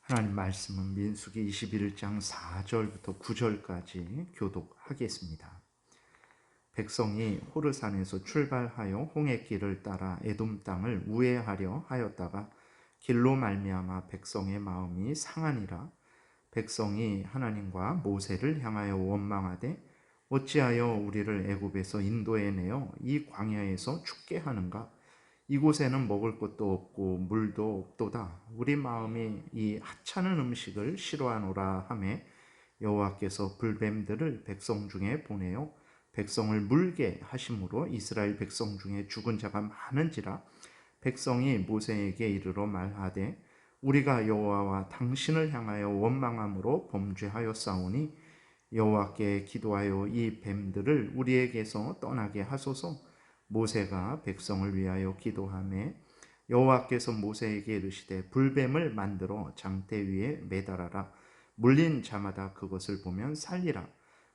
하나님 말씀은 민수기 21장 4절부터 9절까지 교독하겠습니다. 백성이 호르산에서 출발하여 홍해길을 따라 에돔 땅을 우회하려 하였다가 길로 말미암아 백성의 마음이 상하니라. 백성이 하나님과 모세를 향하여 원망하되 어찌하여 우리를 애굽에서 인도해내어 이 광야에서 죽게 하는가? 이곳에는 먹을 것도 없고 물도 없도다. 우리 마음이 이 하찮은 음식을 싫어하노라 하매 여호와께서 불뱀들을 백성 중에 보내어 백성을 물게 하심으로 이스라엘 백성 중에 죽은 자가 많은지라. 백성이 모세에게 이르러 말하되 우리가 여호와와 당신을 향하여 원망함으로 범죄하였사오니 여호와께 기도하여 이 뱀들을 우리에게서 떠나게 하소서. 모세가 백성을 위하여 기도하매 여호와께서 모세에게 이르시되 불뱀을 만들어 장대 위에 매달아라. 물린 자마다 그것을 보면 살리라.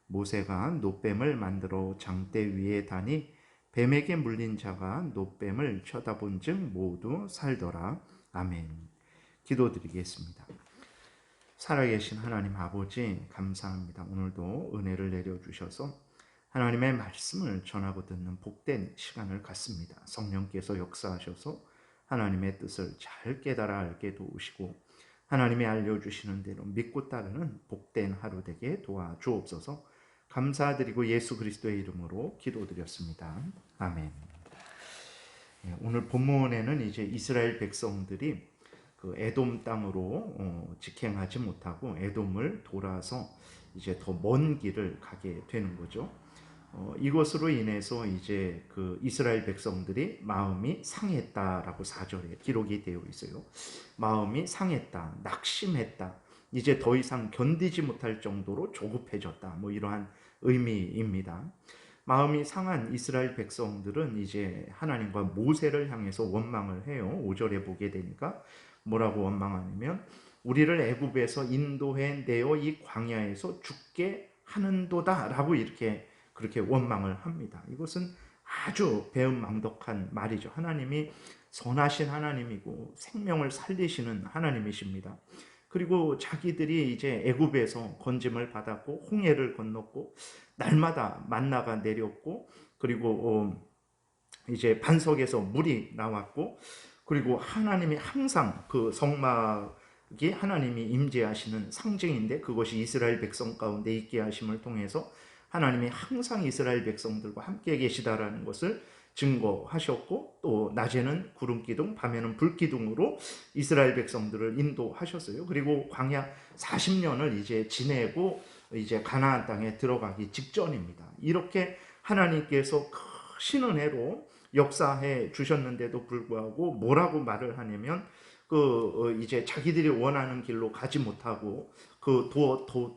모세가 놋뱀을 만들어 장대 위에 다니 뱀에게 물린 자가 놋뱀을 쳐다본 즉 모두 살더라. 아멘. 기도드리겠습니다. 살아계신 하나님 아버지 감사합니다. 오늘도 은혜를 내려주셔서 하나님의 말씀을 전하고 듣는 복된 시간을 갖습니다. 성령께서 역사하셔서 하나님의 뜻을 잘 깨달아 알게 도우시고 하나님이 알려주시는 대로 믿고 따르는 복된 하루 되게 도와주옵소서. 감사드리고 예수 그리스도의 이름으로 기도드렸습니다. 아멘. 오늘 본문에는 이제 이스라엘 백성들이 그 에돔 땅으로 직행하지 못하고 에돔을 돌아서 이제 더 먼 길을 가게 되는 거죠. 이것으로 인해서 이제 그 이스라엘 백성들이 마음이 상했다라고 4절에 기록이 되어 있어요. 마음이 상했다, 낙심했다, 이제 더 이상 견디지 못할 정도로 조급해졌다, 뭐 이러한 의미입니다. 마음이 상한 이스라엘 백성들은 이제 하나님과 모세를 향해서 원망을 해요. 5절에 보게 되니까 뭐라고 원망하냐면 우리를 애굽에서 인도해 내어 이 광야에서 죽게 하는도다 라고 이렇게 그렇게 원망을 합니다. 이것은 아주 배은망덕한 말이죠. 하나님이 선하신 하나님이고 생명을 살리시는 하나님이십니다. 그리고 자기들이 이제 애굽에서 건짐을 받았고 홍해를 건넜고 날마다 만나가 내렸고 그리고 이제 반석에서 물이 나왔고 그리고 하나님이 항상 그 성막이 하나님이 임재하시는 상징인데 그것이 이스라엘 백성 가운데 있게 하심을 통해서 하나님이 항상 이스라엘 백성들과 함께 계시다라는 것을 증거하셨고 또 낮에는 구름기둥 밤에는 불기둥으로 이스라엘 백성들을 인도하셨어요. 그리고 광야 40년을 이제 지내고 이제 가나안 땅에 들어가기 직전입니다. 이렇게 하나님께서 크신 은혜로 역사해 주셨는데도 불구하고 뭐라고 말을 하냐면 이제 자기들이 원하는 길로 가지 못하고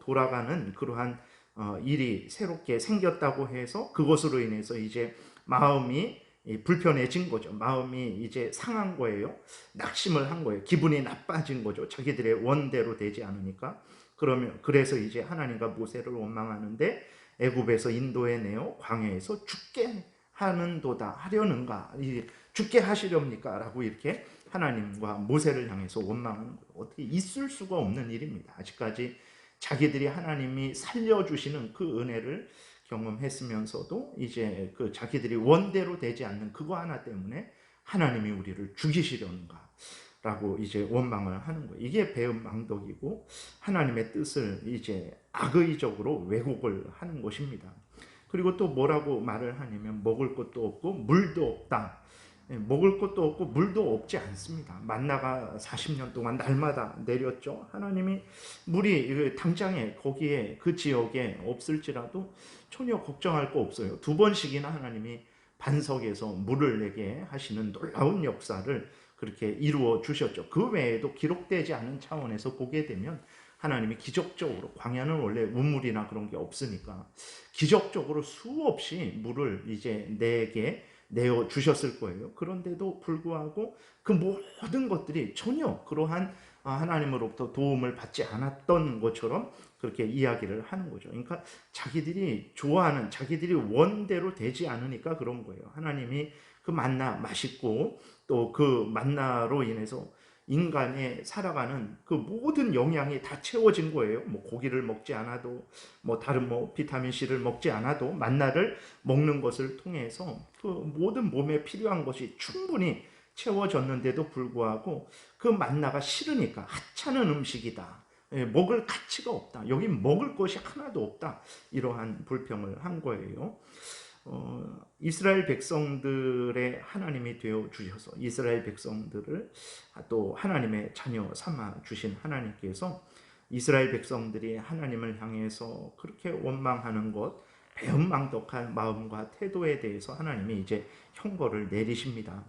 돌아가는 그러한 일이 새롭게 생겼다고 해서 그것으로 인해서 이제 마음이 불편해진 거죠. 마음이 이제 상한 거예요. 낙심을 한 거예요. 기분이 나빠진 거죠. 자기들의 원대로 되지 않으니까. 그래서 이제 하나님과 모세를 원망하는데 애굽에서 인도해 내어 광야에서 죽게 하는도다 하려는가 죽게 하시렵니까? 라고 이렇게 하나님과 모세를 향해서 원망하는 거예요. 어떻게 있을 수가 없는 일입니다. 아직까지 자기들이 하나님이 살려주시는 그 은혜를 경험했으면서도 이제 그 자기들이 원대로 되지 않는 그거 하나 때문에 하나님이 우리를 죽이시려는가 라고 이제 원망을 하는 거예요. 이게 배은망덕이고 하나님의 뜻을 이제 악의적으로 왜곡을 하는 것입니다. 그리고 또 뭐라고 말을 하냐면 먹을 것도 없고 물도 없다. 먹을 것도 없고 물도 없지 않습니다. 만나가 40년 동안 날마다 내렸죠. 하나님이 물이 당장에 거기에 그 지역에 없을지라도 전혀 걱정할 거 없어요. 2번씩이나 하나님이 반석에서 물을 내게 하시는 놀라운 역사를 그렇게 이루어 주셨죠. 그 외에도 기록되지 않은 차원에서 보게 되면 하나님이 기적적으로 광야는 원래 우물이나 그런 게 없으니까 기적적으로 수없이 물을 이제 내게 내어 주셨을 거예요. 그런데도 불구하고 그 모든 것들이 전혀 그러한 하나님으로부터 도움을 받지 않았던 것처럼 그렇게 이야기를 하는 거죠. 그러니까 자기들이 좋아하는 자기들이 원대로 되지 않으니까 그런 거예요. 하나님이 그 만나 맛있고 또 그 만나로 인해서 인간의 살아가는 그 모든 영양이 다 채워진 거예요. 뭐 고기를 먹지 않아도, 뭐 다른 뭐 비타민 C를 먹지 않아도 만나를 먹는 것을 통해서 그 모든 몸에 필요한 것이 충분히 채워졌는데도 불구하고 그 만나가 싫으니까 하찮은 음식이다. 먹을 가치가 없다. 여기 먹을 것이 하나도 없다. 이러한 불평을 한 거예요. 이스라엘 백성들의 하나님이 되어 주셔서 이스라엘 백성들을 또 하나님의 자녀 삼아 주신 하나님께서 이스라엘 백성들이 하나님을 향해서 그렇게 원망하는 것, 배은망덕한 마음과 태도에 대해서 하나님이 이제 형벌을 내리십니다.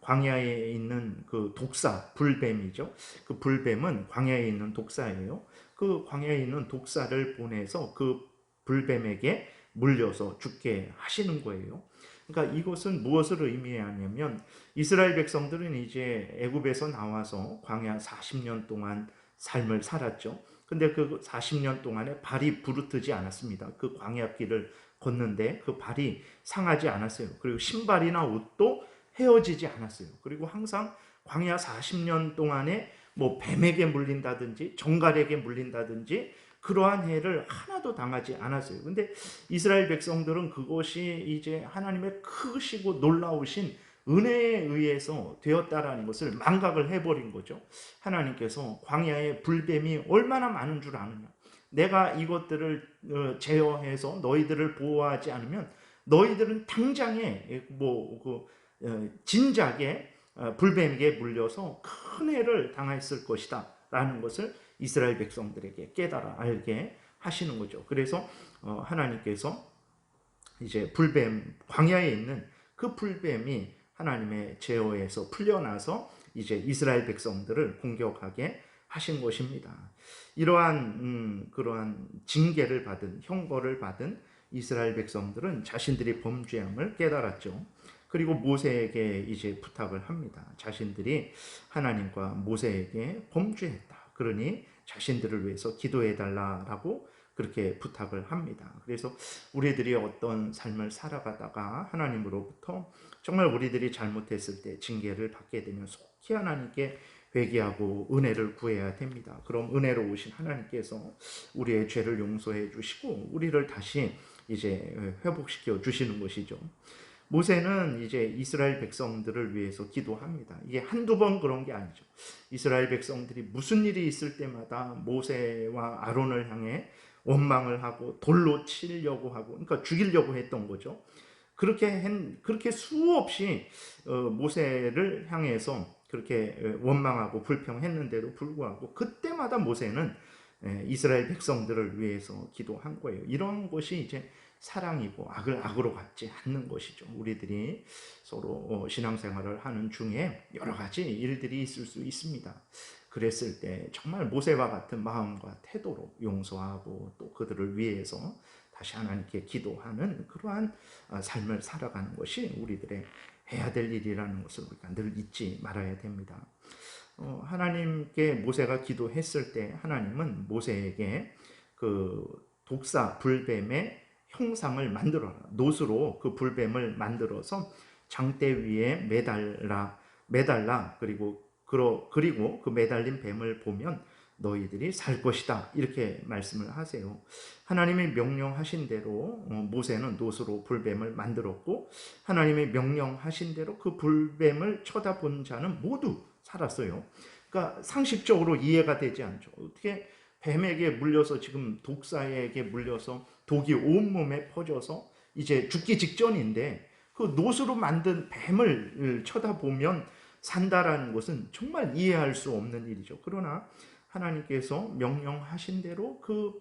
광야에 있는 그 독사, 불뱀이죠. 그 불뱀은 광야에 있는 독사예요. 그 광야에 있는 독사를 보내서 그 불뱀에게 물려서 죽게 하시는 거예요. 그러니까 이것은 무엇을 의미하냐면 이스라엘 백성들은 이제 애굽에서 나와서 광야 40년 동안 삶을 살았죠. 근데 그 40년 동안에 발이 부르트지 않았습니다. 그 광야길을 걷는데 그 발이 상하지 않았어요. 그리고 신발이나 옷도 헤어지지 않았어요. 그리고 항상 광야 40년 동안에 뭐 뱀에게 물린다든지 정갈에게 물린다든지 그러한 해를 하나도 당하지 않았어요. 근데 이스라엘 백성들은 그것이 이제 하나님의 크시고 놀라우신 은혜에 의해서 되었다라는 것을 망각을 해버린 거죠. 하나님께서 광야에 불뱀이 얼마나 많은 줄 아느냐. 내가 이것들을 제어해서 너희들을 보호하지 않으면 너희들은 당장에 진작에 불뱀에게 물려서 큰 해를 당했을 것이다 라는 것을 이스라엘 백성들에게 깨달아 알게 하시는 거죠. 그래서 하나님께서 이제 불뱀, 광야에 있는 그 불뱀이 하나님의 제어에서 풀려나서 이제 이스라엘 백성들을 공격하게 하신 것입니다. 이러한 그러한 징계를 받은, 형벌을 받은 이스라엘 백성들은 자신들이 범죄함을 깨달았죠. 그리고 모세에게 이제 부탁을 합니다. 자신들이 하나님과 모세에게 범죄했다. 그러니 자신들을 위해서 기도해달라라고 그렇게 부탁을 합니다. 그래서 우리들이 어떤 삶을 살아가다가 하나님으로부터 정말 우리들이 잘못했을 때 징계를 받게 되면 속히 하나님께 회개하고 은혜를 구해야 됩니다. 그럼 은혜로우신 하나님께서 우리의 죄를 용서해 주시고 우리를 다시 이제 회복시켜 주시는 것이죠. 모세는 이제 이스라엘 백성들을 위해서 기도합니다. 이게 한두 번 그런 게 아니죠. 이스라엘 백성들이 무슨 일이 있을 때마다 모세와 아론을 향해 원망을 하고 돌로 치려고 하고, 그러니까 죽이려고 했던 거죠. 그렇게 수없이 모세를 향해서 그렇게 원망하고 불평했는데도 불구하고 그때마다 모세는 이스라엘 백성들을 위해서 기도한 거예요. 이런 것이 이제 사랑이고 악을 악으로 갚지 않는 것이죠. 우리들이 서로 신앙생활을 하는 중에 여러 가지 일들이 있을 수 있습니다. 그랬을 때 정말 모세와 같은 마음과 태도로 용서하고 또 그들을 위해서 다시 하나님께 기도하는 그러한 삶을 살아가는 것이 우리들의 해야 될 일이라는 것을 우리가 늘 잊지 말아야 됩니다. 하나님께 모세가 기도했을 때 하나님은 모세에게 그 독사 불뱀의 형상을 만들어라. 놋으로 그 불뱀을 만들어서 장대 위에 매달라. 그리고 그 매달린 뱀을 보면 너희들이 살 것이다. 이렇게 말씀을 하세요. 하나님이 명령하신 대로 모세는 놋으로 불뱀을 만들었고 하나님이 명령하신 대로 그 불뱀을 쳐다본 자는 모두 살았어요. 그러니까 상식적으로 이해가 되지 않죠. 어떻게 뱀에게 물려서 지금 독사에게 물려서 독이 온몸에 퍼져서 이제 죽기 직전인데 그 놋으로 만든 뱀을 쳐다보면 산다라는 것은 정말 이해할 수 없는 일이죠. 그러나 하나님께서 명령하신 대로 그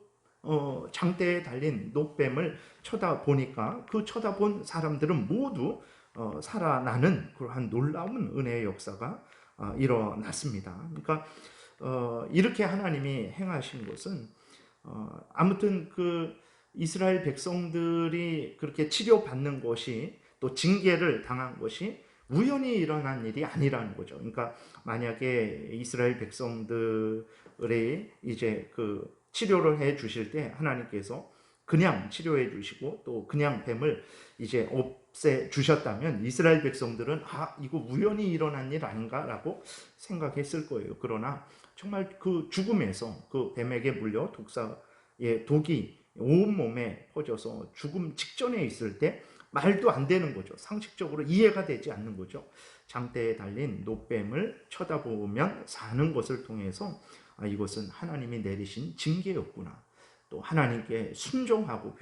장대에 달린 놋뱀을 쳐다보니까 그 쳐다본 사람들은 모두 살아나는 그러한 놀라운 은혜의 역사가 일어났습니다. 그러니까 이렇게 하나님이 행하신 것은 아무튼 그 이스라엘 백성들이 그렇게 치료받는 것이 또 징계를 당한 것이 우연히 일어난 일이 아니라는 거죠. 그러니까 만약에 이스라엘 백성들의 이제 그 치료를 해 주실 때 하나님께서 그냥 치료해 주시고 또 그냥 뱀을 이제 없애 주셨다면 이스라엘 백성들은 이거 우연히 일어난 일 아닌가라고 생각했을 거예요. 그러나 정말 그 죽음에서 그 뱀에게 물려 독사의 독이 온몸에 퍼져서 죽음 직전에 있을 때 말도 안 되는 거죠. 상식적으로 이해가 되지 않는 거죠. 장대에 달린 노뱀을 쳐다보면 사는 것을 통해서 이것은 하나님이 내리신 징계였구나. 또 하나님께 순종하고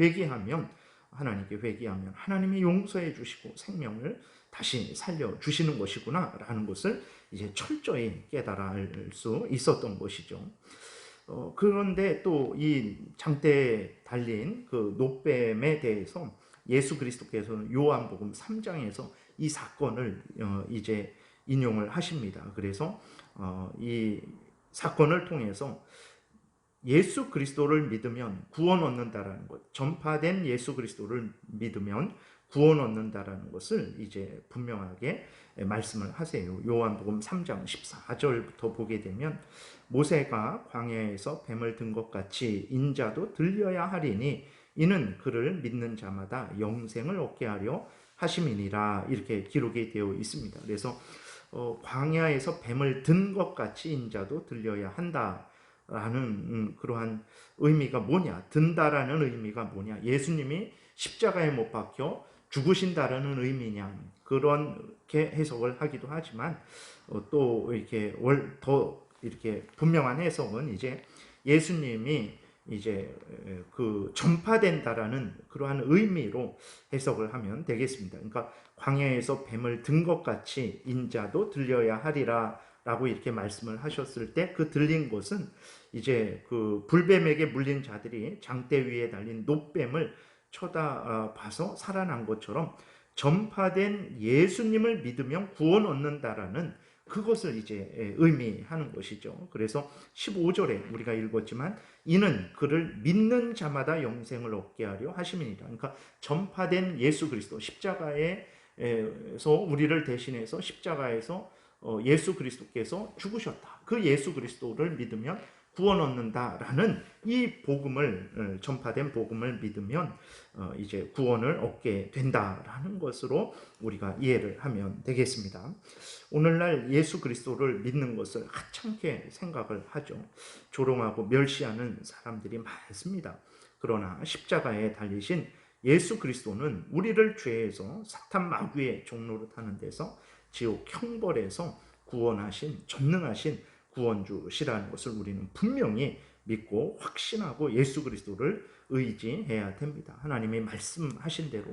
하나님께 회개하면 하나님이 용서해 주시고 생명을 다시 살려 주시는 것이구나 라는 것을 이제 철저히 깨달아 알 수 있었던 것이죠. 그런데 또 이 장대에 달린 그 노뱀에 대해서 예수 그리스도께서는 요한복음 3장에서 이 사건을 이제 인용을 하십니다. 그래서 이 사건을 통해서 예수 그리스도를 믿으면 구원 얻는다라는 것, 전파된 예수 그리스도를 믿으면 구원 얻는다라는 것을 이제 분명하게 말씀을 하세요. 요한복음 3장 14절부터 보게 되면 모세가 광야에서 뱀을 든 것 같이 인자도 들려야 하리니 이는 그를 믿는 자마다 영생을 얻게 하려 하심이니라, 이렇게 기록이 되어 있습니다. 그래서 광야에서 뱀을 든 것 같이 인자도 들려야 한다 라는 그러한 의미가 뭐냐, 든다라는 의미가 뭐냐, 예수님이 십자가에 못 박혀 죽으신다라는 의미냐, 그렇게 해석을 하기도 하지만 또 이렇게 더 이렇게 분명한 해석은 이제 예수님이 이제 그 전파된다라는 그러한 의미로 해석을 하면 되겠습니다. 그러니까 광야에서 뱀을 든 것 같이 인자도 들려야 하리라 라고 이렇게 말씀을 하셨을 때 그 들린 것은 이제 그 불뱀에게 물린 자들이 장대 위에 달린 노뱀을 쳐다봐서 살아난 것처럼 전파된 예수님을 믿으면 구원 얻는다라는 그것을 이제 의미하는 것이죠. 그래서 15절에 우리가 읽었지만 이는 그를 믿는 자마다 영생을 얻게 하려 하심이니라. 그러니까 전파된 예수 그리스도, 십자가에서 우리를 대신해서 십자가에서 예수 그리스도께서 죽으셨다. 그 예수 그리스도를 믿으면 구원 얻는다라는 이 복음을, 전파된 복음을 믿으면 이제 구원을 얻게 된다라는 것으로 우리가 이해를 하면 되겠습니다. 오늘날 예수 그리스도를 믿는 것을 하찮게 생각을 하죠. 조롱하고 멸시하는 사람들이 많습니다. 그러나 십자가에 달리신 예수 그리스도는 우리를 죄에서 사탄 마귀의 종로로 타는 데서 지옥 형벌에서 구원하신 전능하신 구원주시라는 것을 우리는 분명히 믿고 확신하고 예수 그리스도를 의지해야 됩니다. 하나님이 말씀하신 대로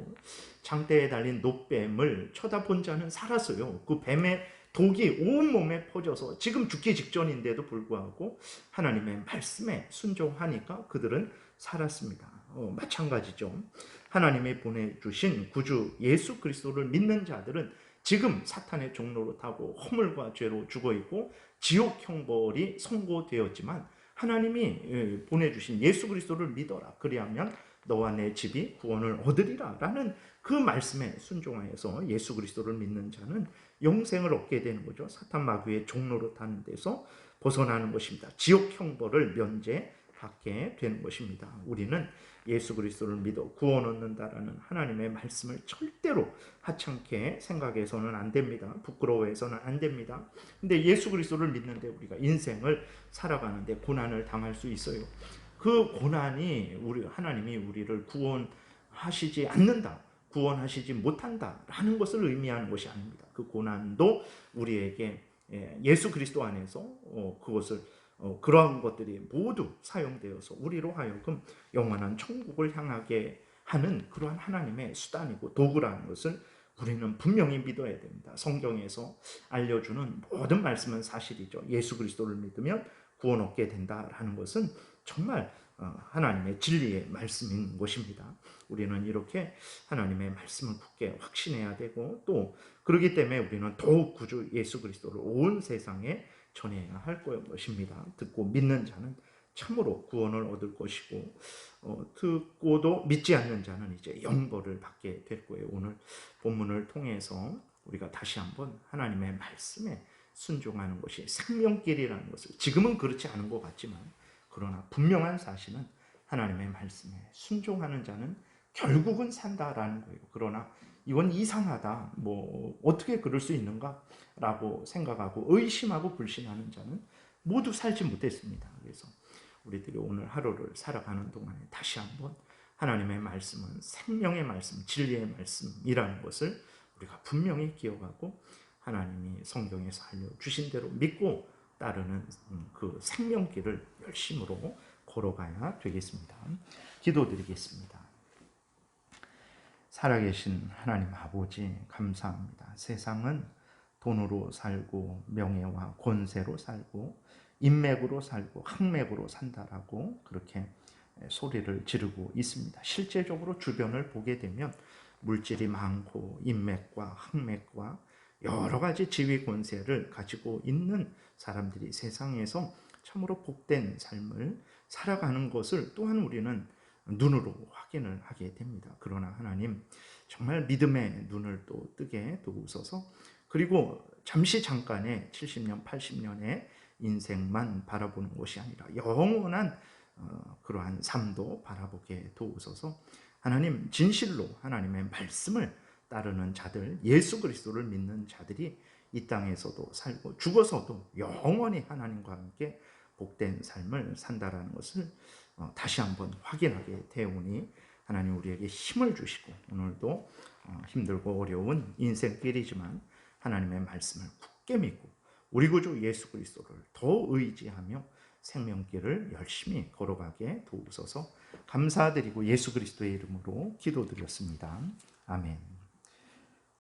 장대에 달린 노뱀을 쳐다본 자는 살았어요. 그 뱀의 독이 온몸에 퍼져서 지금 죽기 직전인데도 불구하고 하나님의 말씀에 순종하니까 그들은 살았습니다. 마찬가지죠. 하나님이 보내주신 구주 예수 그리스도를 믿는 자들은 지금 사탄의 종로로 타고 허물과 죄로 죽어있고 지옥 형벌이 선고되었지만 하나님이 보내주신 예수 그리스도를 믿어라. 그리하면 너와 내 집이 구원을 얻으리라 라는 그 말씀에 순종하여서 예수 그리스도를 믿는 자는 영생을 얻게 되는 거죠. 사탄 마귀의 종로로 타는 데서 벗어나는 것입니다. 지옥 형벌을 면제받게 되는 것입니다. 우리는 예수 그리스도를 믿어 구원 얻는다라는 하나님의 말씀을 절대로 하찮게 생각해서는 안 됩니다. 부끄러워해서는 안 됩니다. 근데 예수 그리스도를 믿는데 우리가 인생을 살아가는데 고난을 당할 수 있어요. 그 고난이 하나님이 우리를 구원하시지 않는다, 구원하시지 못한다라는 것을 의미하는 것이 아닙니다. 그 고난도 우리에게 예수 그리스도 안에서 그것을 그러한 것들이 모두 사용되어서 우리로 하여금 영원한 천국을 향하게 하는 그러한 하나님의 수단이고 도구라는 것을 우리는 분명히 믿어야 됩니다. 성경에서 알려주는 모든 말씀은 사실이죠. 예수 그리스도를 믿으면 구원 얻게 된다라는 것은 정말 하나님의 진리의 말씀인 것입니다. 우리는 이렇게 하나님의 말씀을 굳게 확신해야 되고 또 그렇기 때문에 우리는 더욱 구주 예수 그리스도를 온 세상에 전해야 할 것입니다. 듣고 믿는 자는 참으로 구원을 얻을 것이고 듣고도 믿지 않는 자는 이제 영벌을 받게 될 거예요. 오늘 본문을 통해서 우리가 다시 한번 하나님의 말씀에 순종하는 것이 생명길이라는 것을, 지금은 그렇지 않은 것 같지만 그러나 분명한 사실은 하나님의 말씀에 순종하는 자는 결국은 산다라는 거예요. 그러나 이건 이상하다, 뭐 어떻게 그럴 수 있는가라고 생각하고 의심하고 불신하는 자는 모두 살지 못했습니다. 그래서 우리들이 오늘 하루를 살아가는 동안에 다시 한번 하나님의 말씀은 생명의 말씀, 진리의 말씀이라는 것을 우리가 분명히 기억하고 하나님이 성경에서 알려주신 대로 믿고 따르는 그 생명길을 열심으로 걸어가야 되겠습니다. 기도드리겠습니다. 살아계신 하나님 아버지 감사합니다. 세상은 돈으로 살고 명예와 권세로 살고 인맥으로 살고 학맥으로 산다라고 그렇게 소리를 지르고 있습니다. 실제적으로 주변을 보게 되면 물질이 많고 인맥과 학맥과 여러 가지 지위 권세를 가지고 있는 사람들이 세상에서 참으로 복된 삶을 살아가는 것을 또한 우리는 눈으로 확인을 하게 됩니다. 그러나 하나님 정말 믿음의 눈을 또 뜨게 도우소서. 그리고 잠시 잠깐의 70년 80년의 인생만 바라보는 것이 아니라 영원한 그러한 삶도 바라보게 도우소서. 하나님 진실로 하나님의 말씀을 따르는 자들, 예수 그리스도를 믿는 자들이 이 땅에서도 살고 죽어서도 영원히 하나님과 함께 복된 삶을 산다라는 것을 다시 한번 확인하게 되오니 하나님 우리에게 힘을 주시고 오늘도 힘들고 어려운 인생길이지만 하나님의 말씀을 굳게 믿고 우리 구주 예수 그리스도를 더 의지하며 생명길을 열심히 걸어가게 도우소서. 감사드리고 예수 그리스도의 이름으로 기도드렸습니다. 아멘.